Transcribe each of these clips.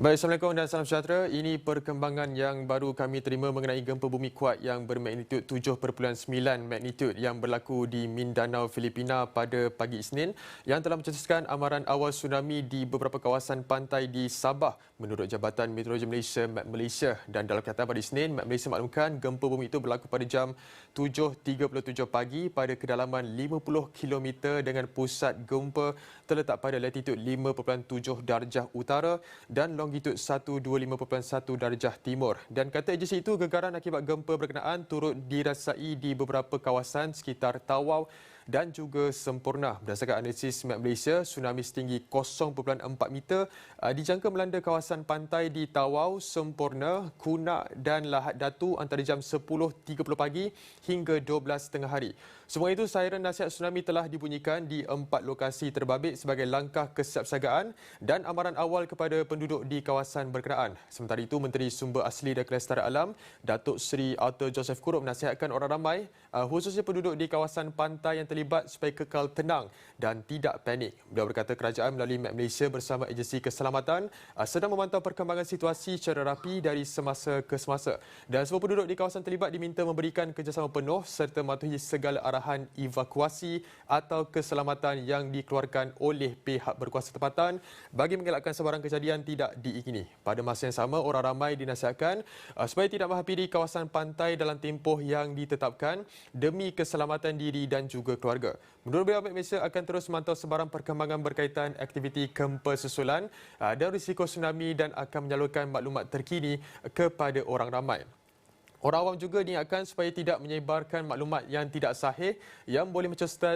Baik, Assalamualaikum dan salam sejahtera. Ini perkembangan yang baru kami terima mengenai gempa bumi kuat yang bermagnitud 7.9 magnitud yang berlaku di Mindanao, Filipina pada pagi Isnin yang telah mencetuskan amaran awal tsunami di beberapa kawasan pantai di Sabah. Menurut Jabatan Meteorologi Malaysia, Malaysia, dan dalam kenyataan pada Isnin, Malaysia maklumkan gempa bumi itu berlaku pada jam 7.37 pagi pada kedalaman 50 km dengan pusat gempa terletak pada latitud 5.7 darjah utara dan longitud 125.1 darjah timur. Dan kata agensi itu, gegaran akibat gempa berkenaan turut dirasai di beberapa kawasan sekitar Tawau dan juga Semporna. Berdasarkan analisis Met Malaysia, tsunami setinggi 0.4 meter dijangka melanda kawasan pantai di Tawau, Semporna, Kunak dan Lahad Datu antara jam 10.30 pagi hingga 12 tengah hari. Semua itu, siren nasihat tsunami telah dibunyikan di 4 lokasi terbabit sebagai langkah kesiapsiagaan dan amaran awal kepada penduduk di kawasan berkenaan. Sementara itu, Menteri Sumber Asli dan Kelestarian Alam, Datuk Seri Arthur Joseph Kurup menasihatkan orang ramai, khususnya penduduk di kawasan pantai yang terlibat supaya kekal tenang dan tidak panik. Beliau berkata kerajaan melalui Met Malaysia bersama Agensi Keselamatan sedang memantau perkembangan situasi secara rapi dari semasa ke semasa. Dan semua penduduk di kawasan terlibat diminta memberikan kerjasama penuh serta mematuhi segala arahan evakuasi atau keselamatan yang dikeluarkan oleh pihak berkuasa tempatan bagi mengelakkan sebarang kejadian tidak diingini. Pada masa yang sama, orang ramai dinasihatkan supaya tidak menghampiri kawasan pantai dalam tempoh yang ditetapkan demi keselamatan diri dan juga keluarga. Menurut beliau, Met Malaysia akan terus memantau sebarang perkembangan berkaitan aktiviti gempa susulan dan risiko tsunami dan akan menyalurkan maklumat terkini kepada orang ramai. Orang awam juga diingatkan supaya tidak menyebarkan maklumat yang tidak sahih yang boleh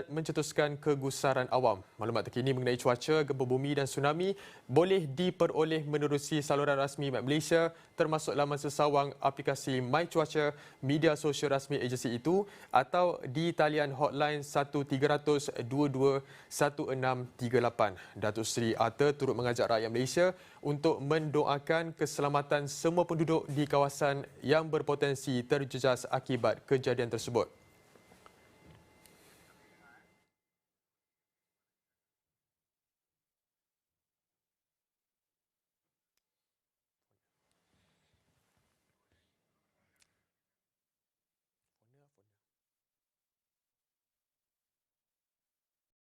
mencetuskan kegusaran awam. Maklumat terkini mengenai cuaca, gempa bumi dan tsunami boleh diperoleh menerusi saluran rasmi Met Malaysia termasuk laman sesawang aplikasi My Cuaca, media sosial rasmi agensi itu atau di talian hotline 1300 22 1638. Datuk Seri Arthur turut mengajak rakyat Malaysia untuk mendoakan keselamatan semua penduduk di kawasan yang berpotensi terjejas akibat kejadian tersebut.